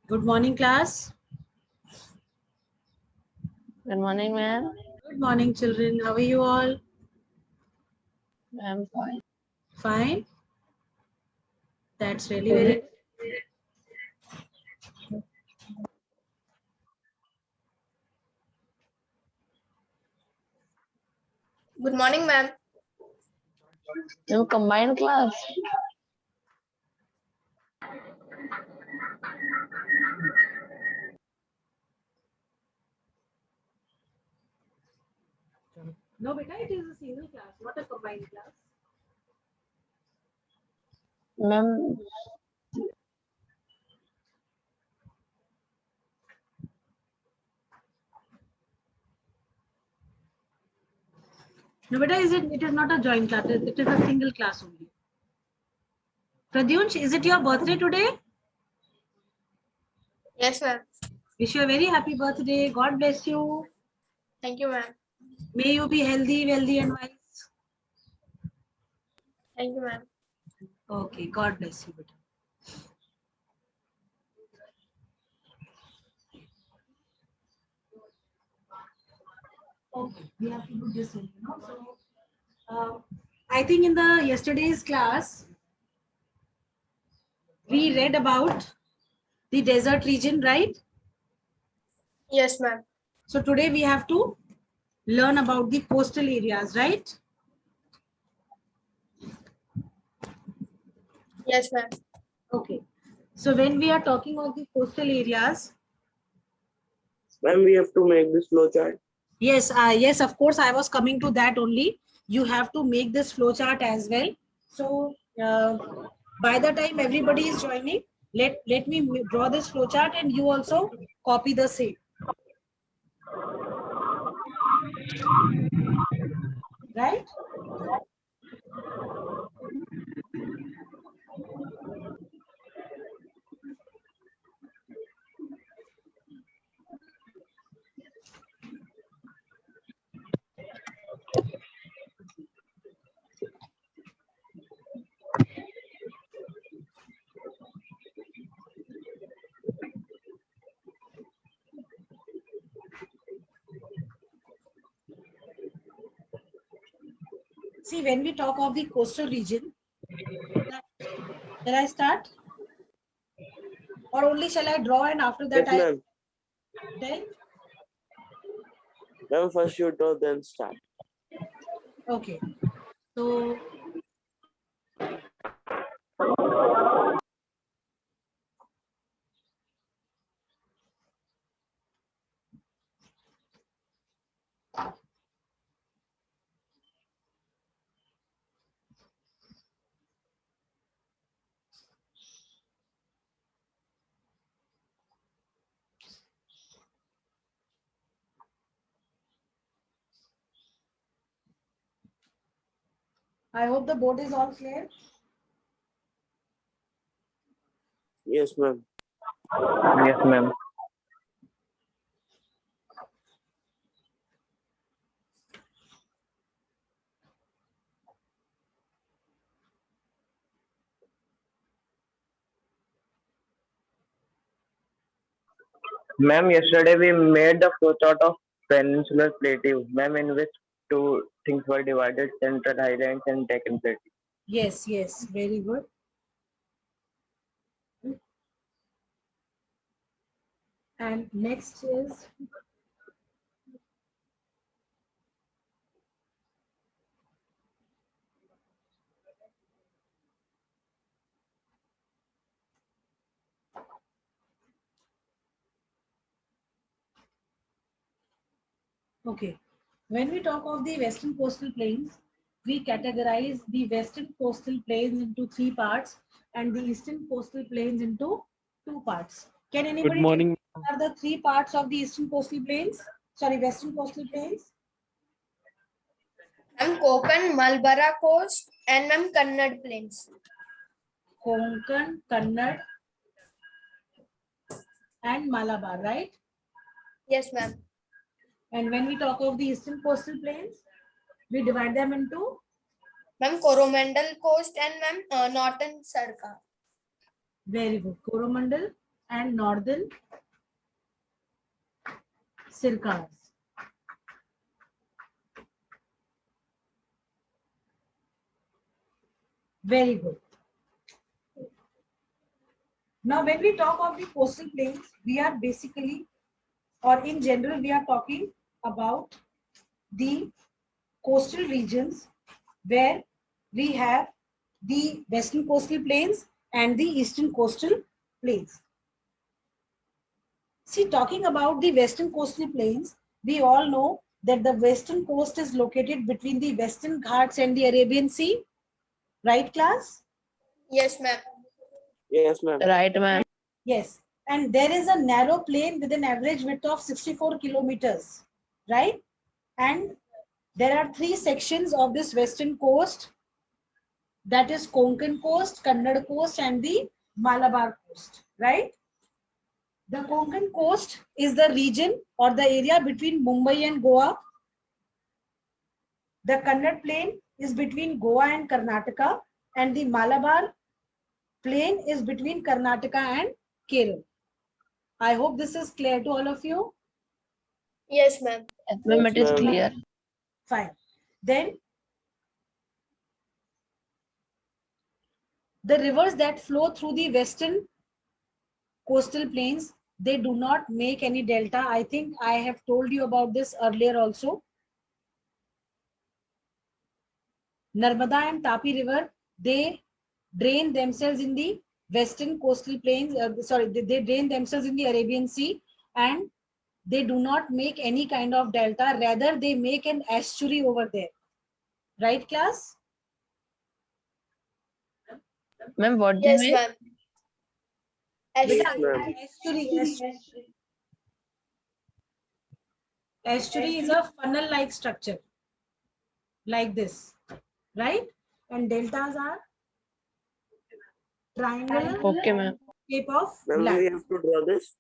Good morning, class. Good morning, ma'am. Good morning, children. How are you all? I'm fine. Fine. That's really very. Good morning, ma'am. You combined class. No, beta, it is a single class, not a combined class. Ma'am, No, beta, it is not a joint class. It is a single class only. Pradyunsh, is it your birthday today? Yes, ma'am. Wish you a very happy birthday. God bless you. Thank you, ma'am. May you be healthy, wealthy, and wise. Thank you, ma'am. Okay, God bless you, beta. Okay, we have to do this only, So, I think in the yesterday's class, we read about the desert region, right? Yes, ma'am. So today we have to learn about the coastal areas, right? Yes, ma'am. Okay. So when we are talking of the coastal areas, When we have to make this flow chart. yes, yes, of course, I was coming to that only. You have to make this flow chart as well. So by the time everybody is joining, let me draw this flow chart and you also copy the same. Right? See, when we talk of the coastal region, shall I start? Or only shall I draw and after that Yes, ma'am. I tell? Ma'am, first you draw, then start. Okay. So I hope the board is all clear. Yes, ma'am. Yes, ma'am. Ma'am, yesterday we made the flowchart of Peninsular Plateau, ma'am, in which two things were divided: Central Highlands and Deccan Plateau. Yes, yes, very good. And next is Okay. When we talk of the Western Coastal Plains, we categorize the Western Coastal Plains into 3 parts and the Eastern Coastal Plains into 2 parts. Can anybody tell me morning. what are the 3 parts of the Eastern Coastal Plains? Sorry, Western Coastal Plains? Ma'am, Konkan, Malbara Coast, and ma'am, Kannad Plains. Konkan, Kannad, and Malabar, right? Yes, ma'am. And when we talk of the Eastern Coastal Plains, we divide them into Ma'am, Coromandel Coast and ma'am, Northern Sarkar. very good Coromandel and Northern Sircars. Very good. Now, when we talk of the coastal plains, we are basically, or in general, we are talking about the coastal regions where we have the western coastal plains and the eastern coastal plains. See, talking about the western coastal plains, we all know that the western coast is located between the Western Ghats and the Arabian Sea, right, class? Yes, ma'am. Yes, ma'am. Right, ma'am. Yes, and there is a narrow plain with an average width of 64 kilometers, right? And there are 3 sections of this western coast, that is Konkan coast, Kannada coast, and the Malabar coast, right? The Konkan coast is the region or the area between Mumbai and Goa. The Kannada plain is between Goa and Karnataka, and the Malabar plain is between Karnataka and Kerala. I hope this is clear to all of you. Yes, ma'am. Yes, ma'am, it is ma'am. clear. Fine. Then the rivers that flow through the western coastal plains, they do not make any delta. I think I have told you about this earlier also. Narmada and Tapi River, they drain themselves in the western coastal plains. They drain themselves in the Arabian Sea, and they do not make any kind of delta. Rather, they make an estuary over there. Right, class? Ma'am, what do you Yes, mean? ma'am. Beta, ma'am. estuary is a funnel-like structure, like this, right? And deltas are triangular Okay, ma'am. shape of Ma'am, land. we have to draw this.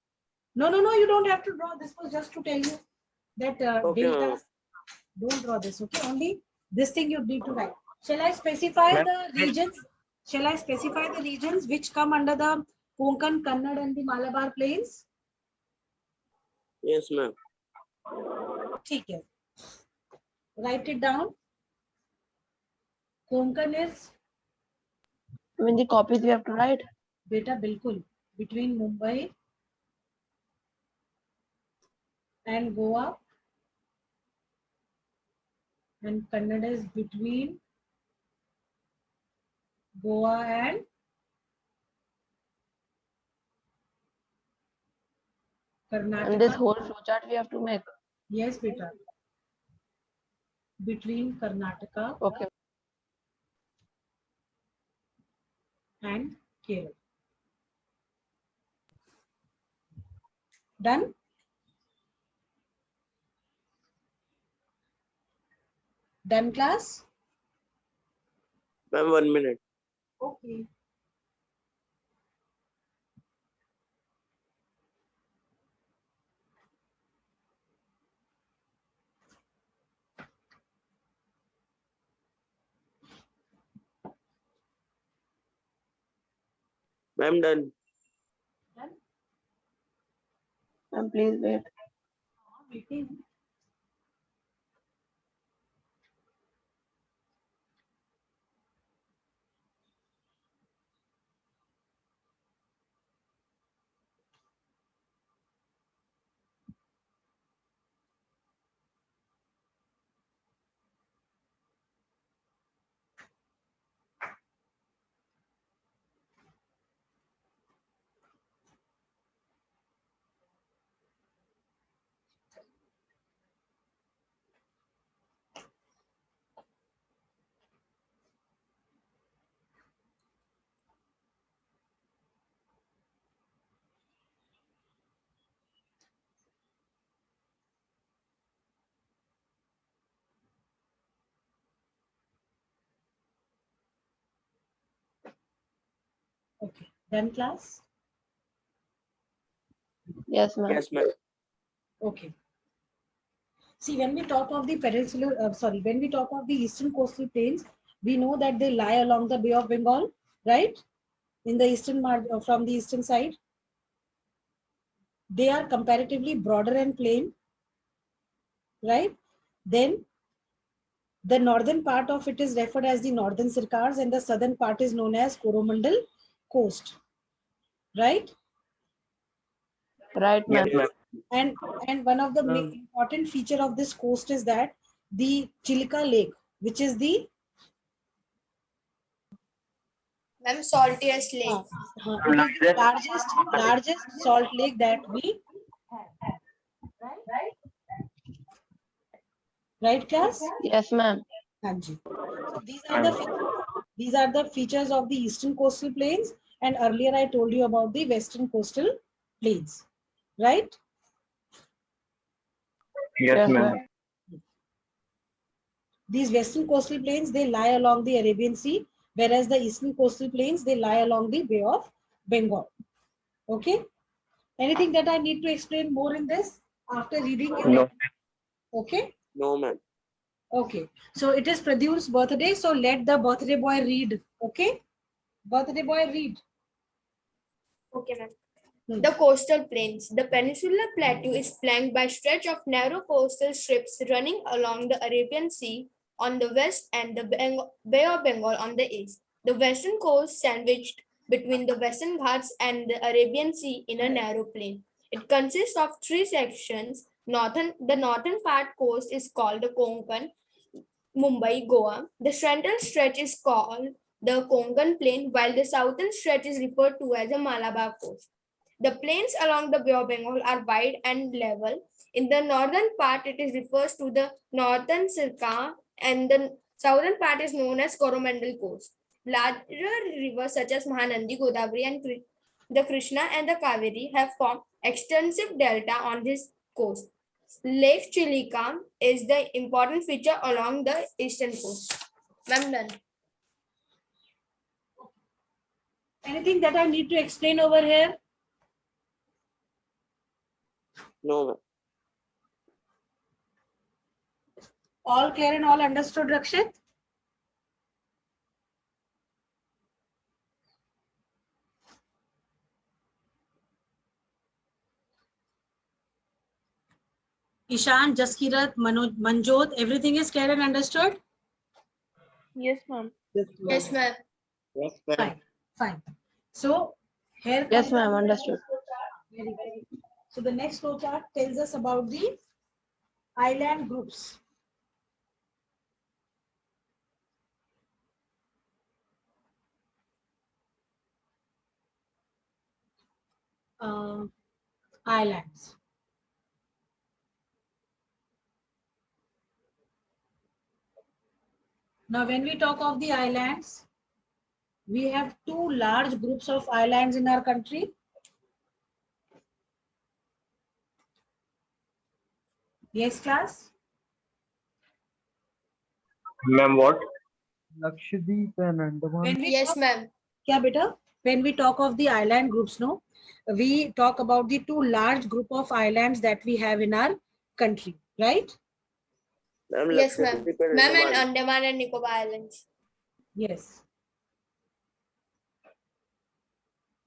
No, you don't have to draw. This was just to tell you that Okay, ma'am. deltas. Don't draw this, okay? Only this thing you need to write. Shall I specify Ma'am, the regions? Shall I specify the regions which come under the Konkan, Kannada, and the Malabar plains? Yes, ma'am. ठीक है. Write it down. Konkan is I mean, the copies we have to write. beta बिल्कुल between Mumbai and Goa, and Kannada is between Goa and And this Karnataka. whole flowchart we have to make. Yes, beta. Between Karnataka Okay. and Kerala. Done? Done, class? Ma'am, 1 minute. Okay. Ma'am, done. Done? Ma'am, please wait. Waiting. Okay, done class? Yes, ma'am. Yes, ma'am. Okay. See, when we talk of the when we talk of the eastern coastal plains, we know that they lie along the Bay of Bengal, right? In the from the eastern side. They are comparatively broader and plain, right? Then the northern part of it is referred as the northern Sircars and the southern part is known as Coromandel coast, right? Right, ma'am. Yes, ma'am. And one of the important feature of this coast is that the Chilka Lake, which is the Ma'am, saltiest lake. it is the largest salt lake that we have, right class? Yes, ma'am. Hanji. So these are the features of the eastern coastal plains, and earlier I told you about the western coastal plains, right? Yes, Yes, ma'am. ma'am. These western coastal plains, they lie along the Arabian Sea, whereas the eastern coastal plains, they lie along the Bay of Bengal. Okay. Anything that I need to explain more in this after reading your No. Okay. No, ma'am. Okay. So it is Pradyum's birthday. So let the birthday boy read. Okay. Birthday boy read. Okay, ma'am. Hmm. The coastal plains. The peninsular plateau is flanked by stretch of narrow coastal strips running along the Arabian Sea on the west and the Bay of Bengal on the east. The western coast sandwiched between the Western Ghats and the Arabian Sea in a narrow plain. It consists of three sections. The northern part coast is called the Konkan, Mumbai, Goa. The central stretch is called the Konkan Plain, while the southern stretch is referred to as the Malabar coast. The plains along the Bay of Bengal are wide and level. In the northern part, it is refers to the northern Sirka, and the southern part is known as Coromandel coast. Larger rivers such as Mahanandi, Godavari, and the Krishna and the Kaveri have formed extensive delta on this coast. Lake Chilika is the important feature along the eastern coast. Ma'am, done. Anything that I need to explain over here? No, ma'am. All clear and all understood, Rakshit? Ishan, Jaskirat, Manjot, everything is clear and understood? Yes, ma'am. Yes, ma'am. Yes, ma'am. Fine, fine. So here Yes, comes ma'am. the Understood. very. So the next flow chart tells us about the island groups. Islands. Now, when we talk of the islands, we have two large groups of islands in our country. Yes, class? Ma'am, what? Lakshadweep and Andaman. Yes, ma'am. Kya beta? When we talk of the island groups, no, we talk about the two large group of islands that we have in our country, right? Ma'am, Yes, ma'am. Lakshadweep and Ma'am, and Andaman. Andaman and Nicobar Islands. Yes.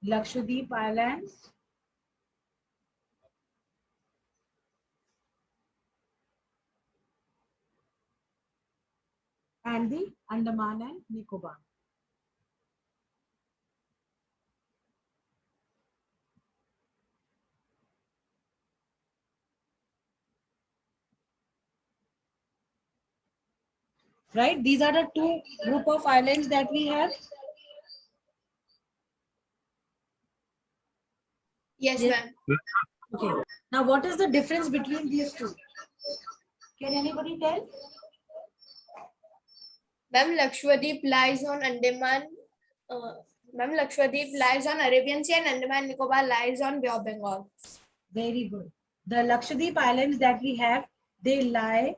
Lakshadweep Islands. And the Andaman and Nicobar. Right? These are the two group of islands that we have. Yes, Yes. ma'am. Okay. Now, what is the difference between these two? Can anybody tell? Ma'am, Lakshadweep lies on Andaman. Ma'am, Lakshadweep lies on Arabian Sea and Andaman Nicobar lies on Bay of Bengal. Very good. The Lakshadweep Islands that we have, they lie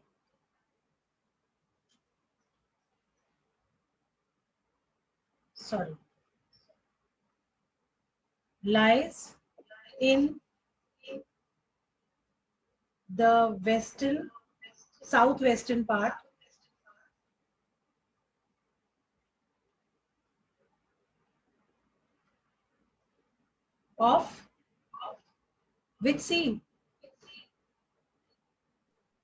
sorry. lies in the western, southwestern part of which sea?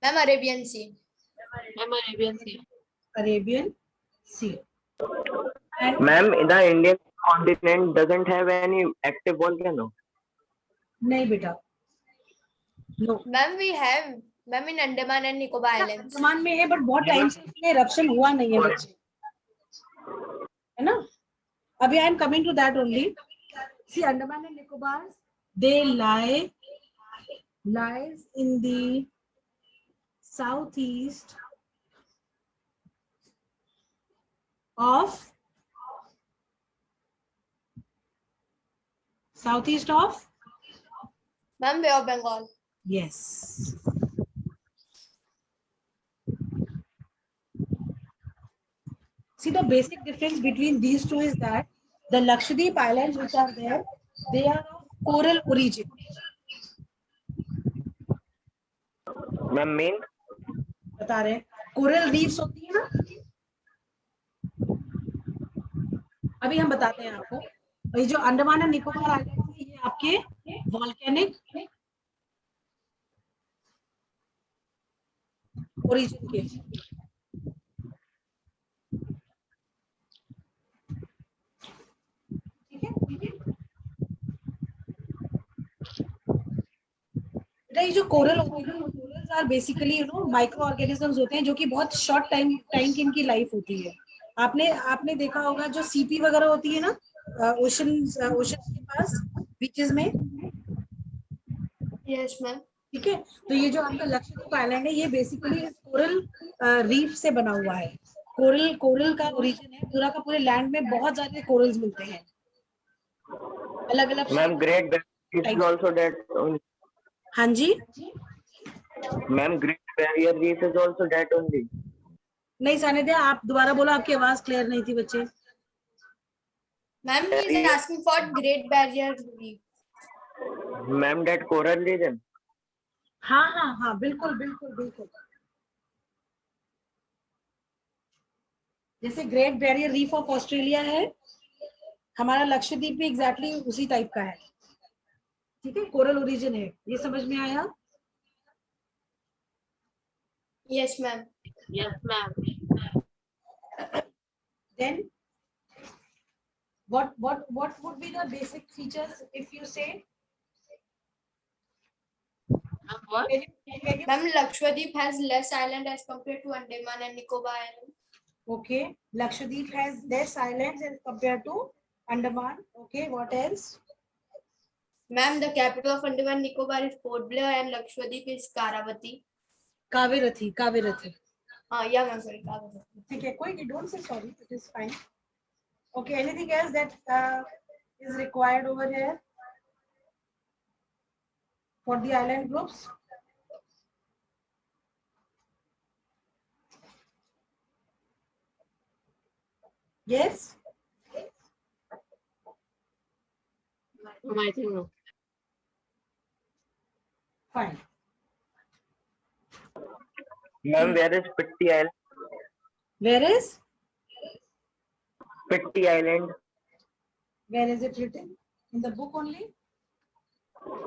Ma'am, Arabian Sea. Ma'am, Arabian Sea. Arabian Sea. And Ma'am, the Indian continent doesn't have any active volcano. नहीं बेटा, no. Ma'am, we have. Ma'am, in Andaman and Nicobar Islands. Andaman में है, but बहुत time से इसमें eruption हुआ नहीं है बच्चे, है ना? अभी I am coming to that only. See, Andaman and Nicobar, they lies in the southeast of Ma'am, Bay of Bengal. yes. See, the basic difference between these two is that the Lakshadweep Islands which are there, they are of coral origin. Ma'am, mean? बता रहे हैं, coral reefs होती है ना, अभी हम बताते हैं आपको। ये जो अंडमान एंड निकोबार आइलैंड है, ये आपके वॉल्केनिक ओरिजिन के, ठीक है? बेटा ये जो कोरल होते हैं, corals are basically micro organisms होते हैं जो कि बहुत शॉर्ट टाइम की इनकी लाइफ होती है। आपने देखा होगा जो सीपी वगैरह होती है ना ओशन के पास बीचेस में, Yes, ma'am. ठीक है? तो ये जो आपका लक्षद्वीप आइलैंड है, ये बेसिकली कोरल रीफ से बना हुआ है। कोरल का ओरिजिन है, पूरा का पूरे लैंड में बहुत सारे कोरल्स मिलते हैं, अलग अलग। Ma'am, Great Barrier Reef is also that only. हाँ जी, Ma'am, Great Barrier Reef is also that only. नहीं सानिध्या, आप दोबारा बोलो, आपकी आवाज क्लियर नहीं थी बच्चे। Ma'am, he is asking for Great Barrier Reef. Ma'am, that coral region. हाँ हाँ हाँ, बिल्कुल बिल्कुल बिल्कुल। जैसे great barrier reef of Australia है, हमारा लक्षद्वीप भी एग्जैक्टली उसी टाइप का है, ठीक है? कोरल ओरिजिन है, ये समझ में आया? Yes, ma'am. Yes, ma'am. Then what would be the basic features if you say? Ma'am, what? Can you- Ma'am, Lakshadweep has less island as compared to Andaman and Nicobar Island. Okay, Lakshadweep has less islands as compared to Andaman. Okay, what else? Ma'am, the capital of Andaman and Nicobar is Port Blair and Lakshadweep is Karavati. Kavirathi. Yeah, ma'am, sorry, Karavati. ठीक है, कोई नहीं, don't say sorry, it is fine. Okay, anything else that is required over here for the island groups? Yes? I think no. Fine. Ma'am, where is Pitti Island? Where is? Pitti Island. Where is it written? In the book only?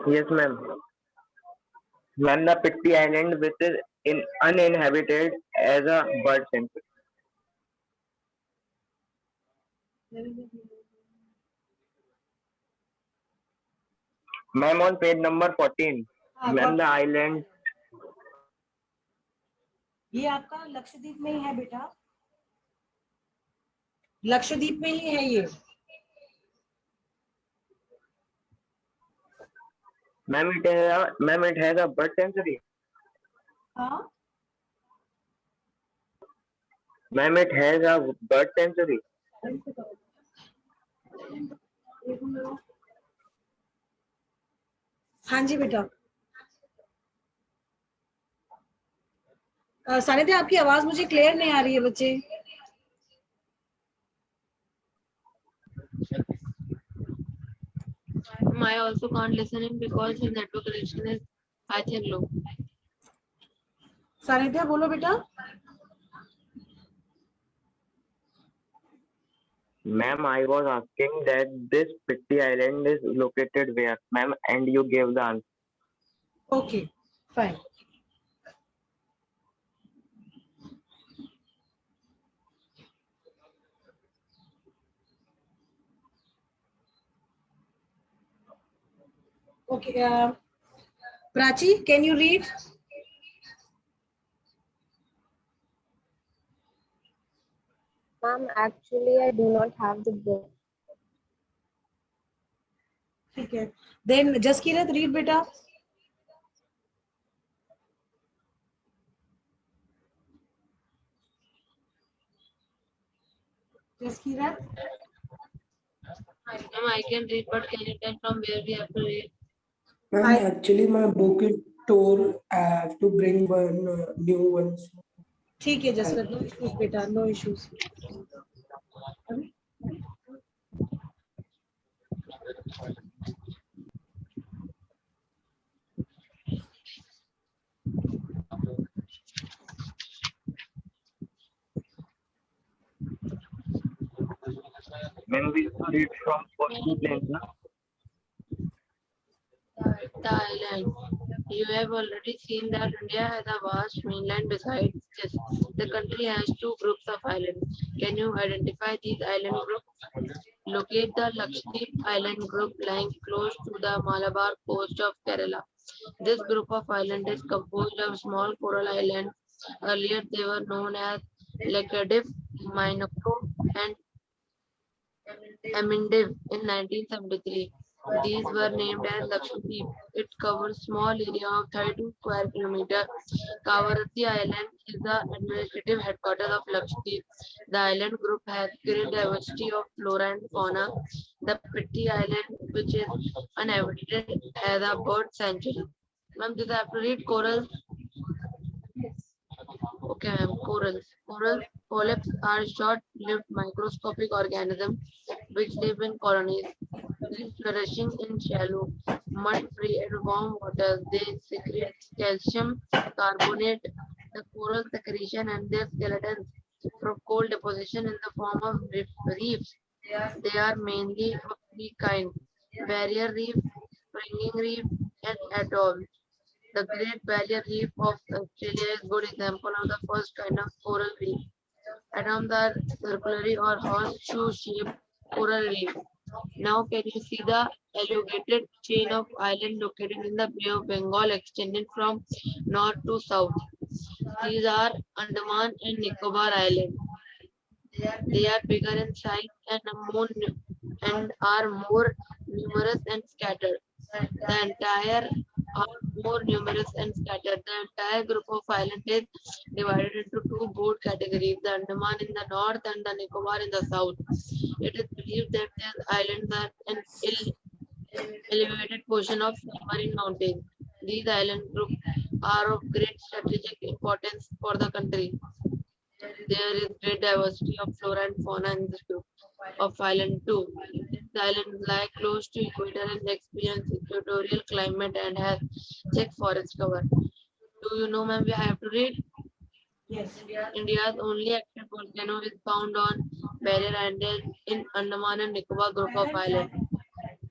Yes, ma'am. Ma'am, the Pitti Island, which is uninhabited as a bird sanctuary. Ma'am, on page number 14. Ma'am, the island. ये आपका लक्षद्वीप में ही है बेटा, लक्षद्वीप में ही है ये। Ma'am, it has a bird sanctuary. हाँ, Ma'am, it has a bird sanctuary. हाँ जी बेटा। सानिध्या, आपकी आवाज मुझे क्लियर नहीं आ रही है बच्चे। I also can't listen in because his network connection is, I think, low. Sanidhya बोलो बेटा. Ma'am, I was asking that this Pitti Island is located where, ma'am, and you gave the answer. Okay, fine. Okay, Prachi, can you read? Ma'am, actually, I do not have the book. ठीक है. Then Jaskirat, read बेटा. Jaskirat. Ma'am, I can read, but can you tell from where we have to read? Ma'am, I- actually my book is tore. I have to bring one new one. ठीक है Jaswant, no issues बेटा, no issues. Ma'am, we read from coastal plains, na? The island. You have already seen that India has a vast mainland. Besides this, the country has two groups of islands. Can you identify these island groups? Locate the Lakshadweep Island group lying close to the Malabar coast of Kerala. This group of islands is composed of small coral islands. Earlier, they were known as Laccadive, Minoko, and Amindiv in 1973. These were named as Lakshadweep. It covers small area of 32 square kilometer. Kavaratti Island is the administrative headquarters of Lakshadweep. The island group has great diversity of flora and fauna. The Pitti Island, which is uninhabited, has a bird sanctuary. Ma'am, did I have to read corals? Okay, ma'am. Corals. Polyps are short-lived microscopic organisms which live in colonies, flourishing in shallow, mud-free and warm waters. They secrete calcium carbonate, the coral secretion, and their skeletons from coal deposition in the form of reefs. They are mainly of three kinds: barrier reef, springing reef, and atoll. The Great Barrier Reef of Australia is a good example of the first kind of coral reef. Atoms are circular or horseshoe-shaped coral reef. Now, can you see the elongated chain of islands located in the Bay of Bengal, extending from north to south? These are Andaman and Nicobar Islands. They are bigger in size and are more numerous and scattered. The entire are more numerous and scattered. The entire group of islands is divided into two broad categories: the Andaman in the north and the Nicobar in the south. It is believed that these islands are an elevated portion of neighboring mountains. These island groups are of great strategic importance for the country. There is great diversity of flora and fauna in this group of island too. The island lie close to equator and experience equatorial climate and has thick forest cover. Do you know, ma'am, we have to read? Yes. India's only active volcano is found on Barrier Island in Andaman and Nicobar group of islands.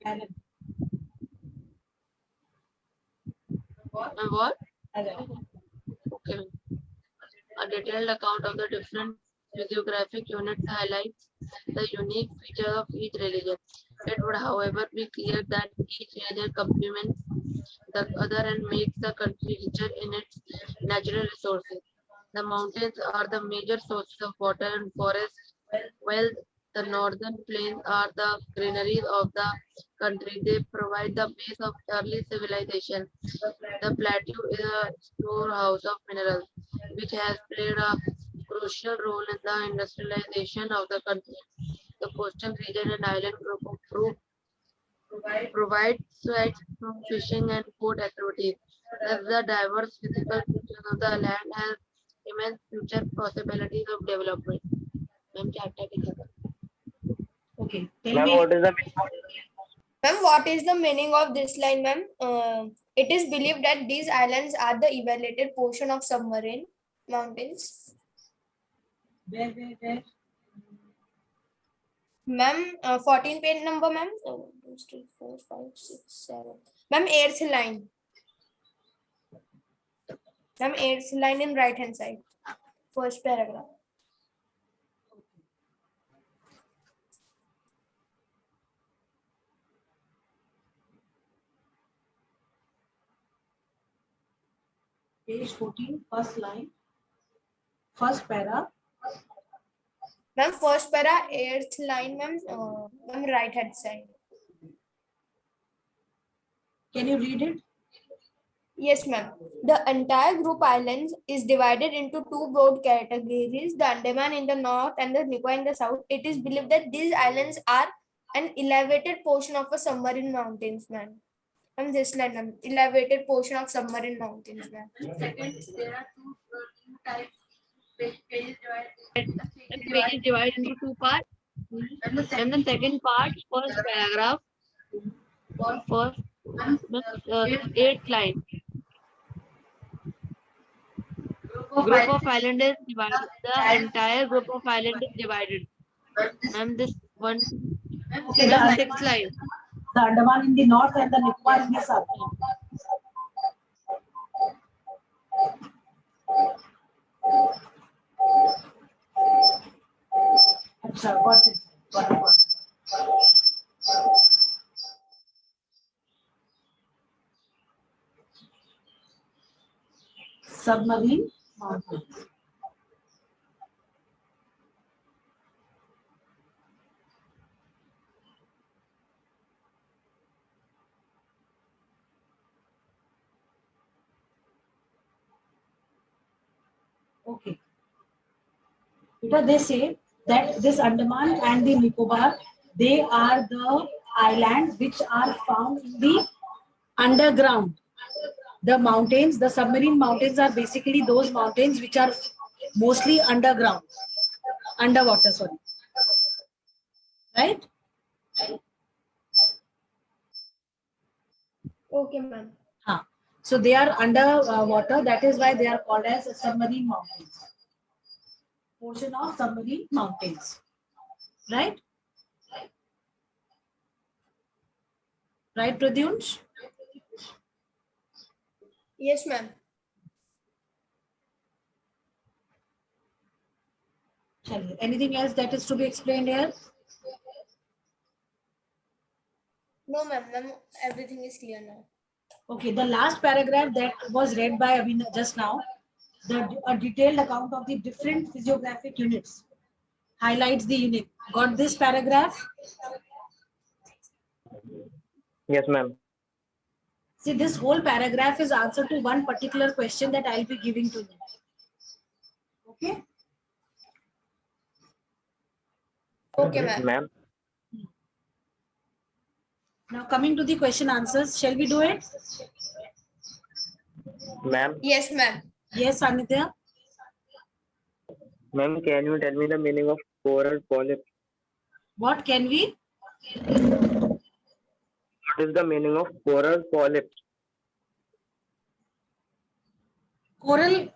Alan. And what? Alan. Okay. A detailed account of the different physiographic units highlights the unique features of each religion. It would, however, be clear that each religion complements the other and makes the country richer in its natural resources. The mountains are the major sources of water and forest, while the northern plains are the granaries of the country. They provide the base of early civilization. The plateau is a storehouse of minerals, which has played a crucial role in the industrialization of the country. The coastal region and island group of provide sites for fishing and port activities. Thus, the diverse physical features of the land has immense future possibilities of development. Ma'am, chapter Okay. Tell Ma'am, me. what is the Ma'am, what is the meaning of this line, ma'am? It is believed that these islands are the evaluated portion of submarine mountains. Where? Ma'am, 14 page number, ma'am. 1, 2, 3, 4, 5, 6, 7. Ma'am, 8th line. Ma'am, 8th line in right hand side. First paragraph. Page 14, first line, first para. Ma'am, first para, 8th line, ma'am. Ma'am, right hand side. Can you read it? Yes, ma'am. The entire group islands is divided into two broad categories, the Andaman in the north and the Nicobar in the south. It is believed that these islands are an elevated portion of a submarine mountains, ma'am. Ma'am, this line, ma'am. Elevated portion of submarine mountains, ma'am. Second, there are two types. Page is divided into two parts. And the second part, first paragraph, first 8th line. Group of island is divided. The entire group of island is divided. Ma'am, this one. Okay, the Ma'am, 6th line. The Andaman in the north and the Nicobar in the south. Achha, got it. Got it. Submarine mountains. Okay. Because they say that this Andaman and the Nicobar, they are the islands which are found in the underground. The mountains, the submarine mountains are basically those mountains which are mostly underground, underwater, sorry. Right? Okay, ma'am. So they are under water. That is why they are called as submarine mountains. Portion of submarine mountains. Right? Right, Pradyumsh? Yes, ma'am. Anything else that is to be explained here? No, ma'am. Ma'am, everything is clear now. Okay, the last paragraph that was read by Abhinav just now, a detailed account of the different physiographic units highlights the unit. Got this paragraph? Yes, ma'am. See, this whole paragraph is answer to one particular question that I'll be giving to you. Okay? Okay, ma'am. Ma'am. Now coming to the question answers, shall we do it? Ma'am. Yes, ma'am. Yes, Sanidhya? Ma'am, can you tell me the meaning of coral polyp? What can we? What is the meaning of coral polyp? Coral.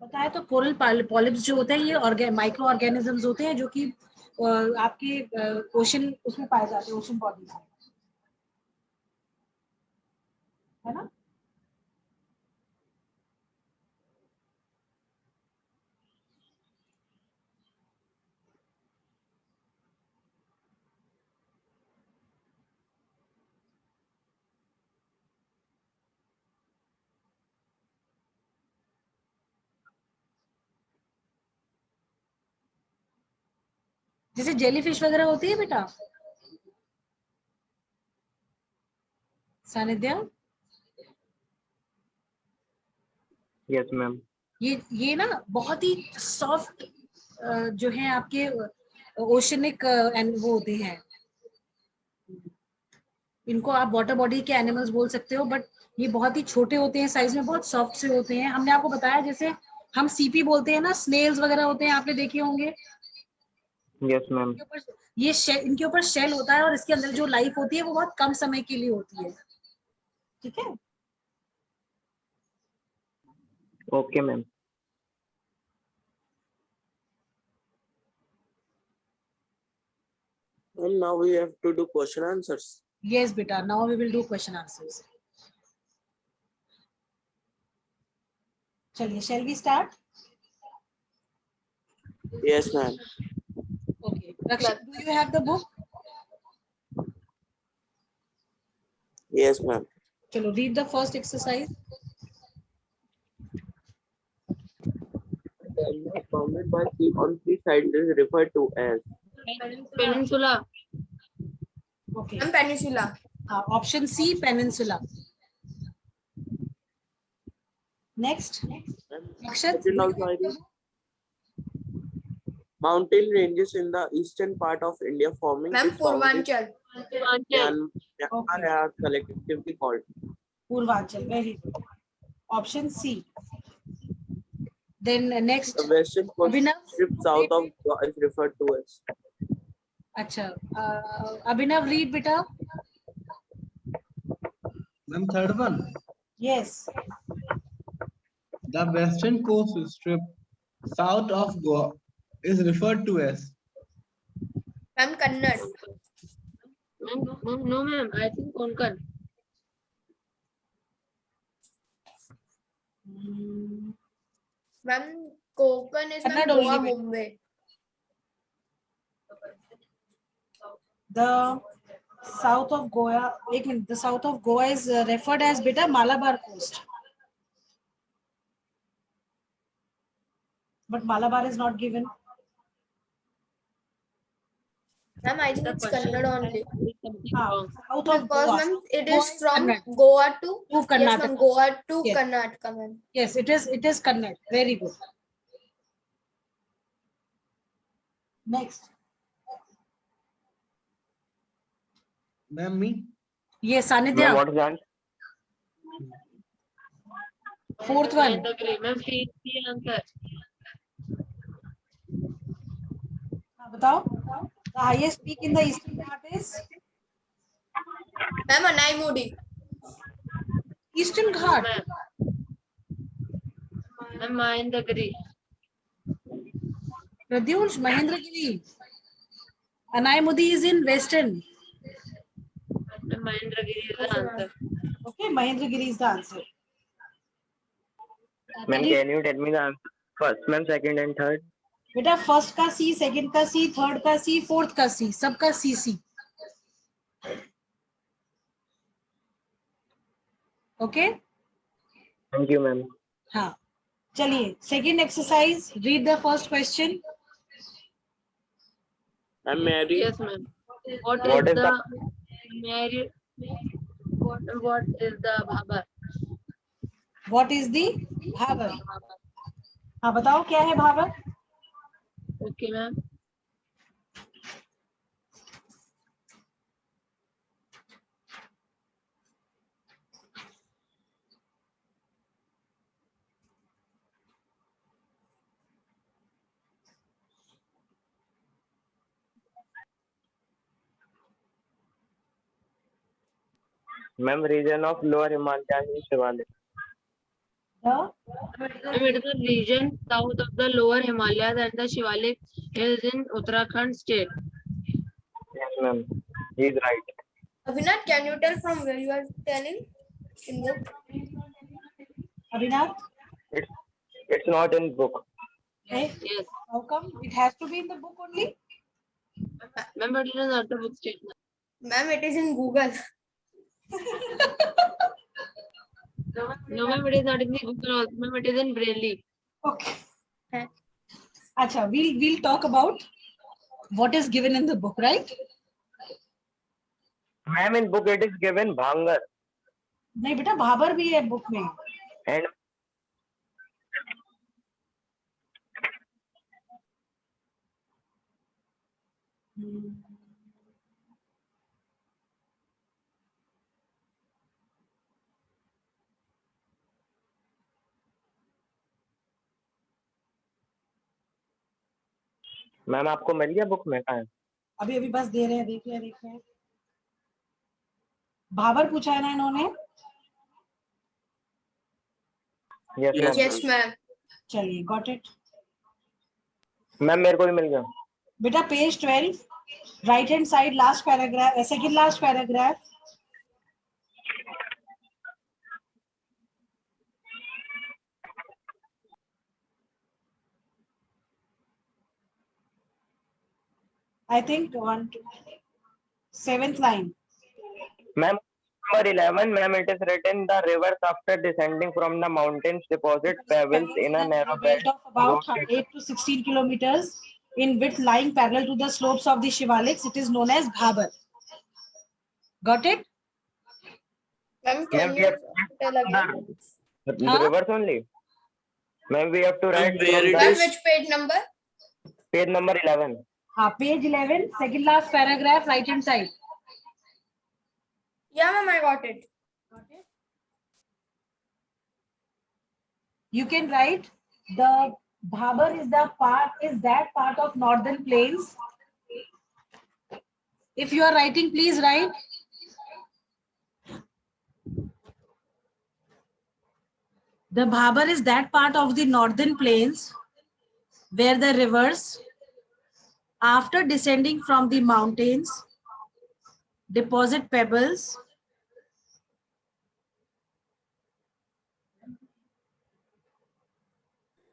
बताया तो coral polyps जो होते हैं ये micro organisms होते हैं जो कि आपके ओशन उसमें पाए जाते हैं, ओशन बॉडीज में, है ना? जैसे जेलीफिश वगैरह होती है बेटा, सानिध्या? Yes, ma'am. ये ना बहुत ही सॉफ्ट जो है आपके ओशनिक वो होते हैं, इनको आप वाटर बॉडी के एनिमल्स बोल सकते हो, बट ये बहुत ही छोटे होते हैं, साइज में बहुत सॉफ्ट से होते हैं. हमने आपको बताया जैसे हम सीपी बोलते हैं ना, स्नेल्स वगैरह होते हैं, आपने देखे होंगे. Yes, ma'am. ये शेल, इनके ऊपर शेल होता है और इसके अंदर जो लाइफ होती है वो बहुत कम समय के लिए होती है, ठीक है। Okay, ma'am. And now we have to do question answers. Yes beta, now we will do question answers. चलिए, shall we start? Yes, ma'am. Okay, Rakshit, do you have the book? Yes, ma'am. चलो, read the first exercise. The area bounded by sea on three sides is referred to as. Peninsula. Okay, Ma'am, peninsula. option C, peninsula. Next, Akshat, Second also I think. Mountain ranges in the eastern part of India forming Ma'am, this boundary Purvanchal. Myanmar are collectively called. Purvanchal, very good. Option C. Then next, The western coast Abhinav, strip south of Goa is referred to as. अच्छा, Abhinav, read beta. Ma'am, third one. Yes. The western coast strip south of Goa is referred to as. Ma'am, Kannad. No, ma'am. I think Konkan. Ma'am, Konkan is ma'am, Kannada Goa, only. Mumbai. The south of Goa, एक minute, the south of Goa is referred as beta Malabar coast. But Malabar is not given. Ma'am, I think it's Kannada only. South of Because Goa. ma'am, it Goa is from Kannada. Goa to To yes, Karnataka. ma'am, Goa to Yes. Karnataka, ma'am. Yes, it is Kannada. Very good. Next. Ma'am, me. Yes, Ma'am, Sanidhya. what is that? Fourth one. Ma'am, C answer. बताओ. The highest peak in the eastern part is Ma'am, Anaimudi. Eastern Ghat. Ma'am, Mahendagiri. Pradyush, Mahendragiri. Anaimudi is in western. Ma'am, Mahendagiri is the answer. Okay, Mahendragiri is the answer. Ma'am, can you tell me the answer first, ma'am, second and third? बेटा first का सी, second का सी, third का सी, fourth का C, सबका C C. Okay. Thank you, ma'am. हाँ, चलिए second exercise. Read the first question. I'm married. Yes, ma'am. What What is is the married? What is the bhabar? What is the भावर? हाँ, बताओ क्या है भावर? Okay, ma'am. Ma'am, region of lower Himalayas is Shivalik. The It is a region south of the lower Himalayas and the Shivalik hills in Uttarakhand state. Yes, ma'am. He is right. Abhinav, can you tell from where you are telling? In book? Abhinav, It's not in book. okay. Yes. How come it has to be in the book only? Ma'am, but it is not the book statement. Ma'am, it is in Google. No, ma'am, it is not in the Google also. Ma'am, it is in Braille. Okay. Huh? Acha, we'll talk about what is given in the book, right? Ma'am, in book it is given Bhangar. नहीं बेटा, भाबर भी है book में. And ma'am आपको मिल गया book में? कहाँ है? अभी अभी बस दे रहे हैं, देख रहे हैं। भाबर पूछा है ना इन्होंने? Yes Yes, ma'am. Yes, ma'am. चलिए, गॉट इट। मैम मेरे को भी मिल गया। बेटा page 12, right hand side, last paragraph, second last paragraph. I think 1, 2, 7th line. Ma'am number 11, ma'am it is written the rivers after descending from the mountains deposit pebbles in a narrow belt of about 8 to 16 kilometers in width, lying parallel to the slopes of the Shivaliks. It is known as Bhabar. Got it? Ma'am, can Ma'am, we you have tell again? the Huh? rivers only. Ma'am, we have to write where from it the Ma'am, is? which page number? page number 11. Page 11, second last paragraph, right hand side. Yeah, ma'am, I got it. You can write the Bhabar is that part of northern plains. If you are writing, please write. The Bhabar is that part of the northern plains where the rivers, after descending from the mountains, deposit pebbles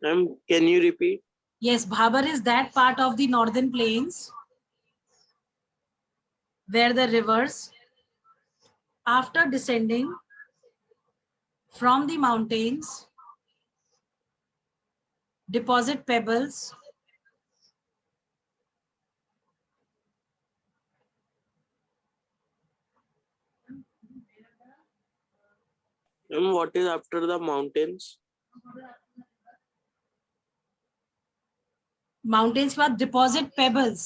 Ma'am, can you repeat? Yes, Bhabar is that part of the northern plains where the rivers, after descending from the mountains, deposit pebbles Ma'am, what is after the mountains? mountains पर deposit pebbles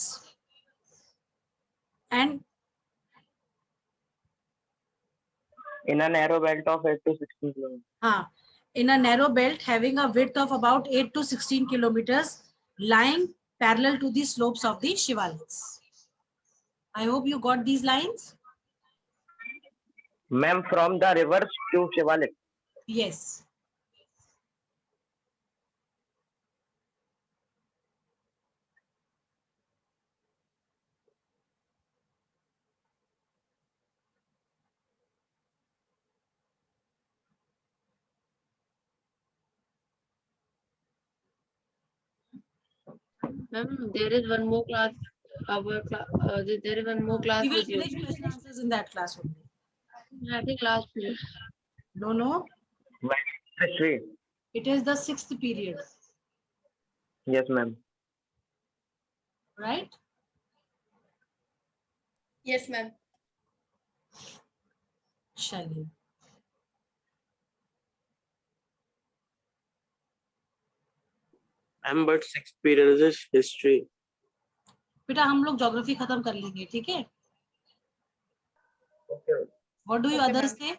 and in a narrow belt of 8 to 16 kilometers. In a narrow belt having a width of about 8 to 16 kilometers, lying parallel to the slopes of the Shivaliks. I hope you got these lines. Ma'am, from the rivers to Shivalik. Yes. Ma'am, there is one more class. There is one more class We will with you. finish question answers in that class only. I think last period. No. History. It is the 6th period, Yes, ma'am. right? Yes, ma'am. चलिए. Ma'am, but 6th period is history. बेटा हम लोग geography खत्म कर लेंगे, ठीक है? What do you Okay, others ma'am. say?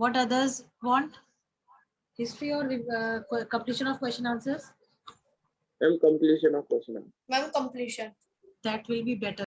What others want? History or completion of question answers? Ma'am, completion of question. Ma'am, completion. That will be better.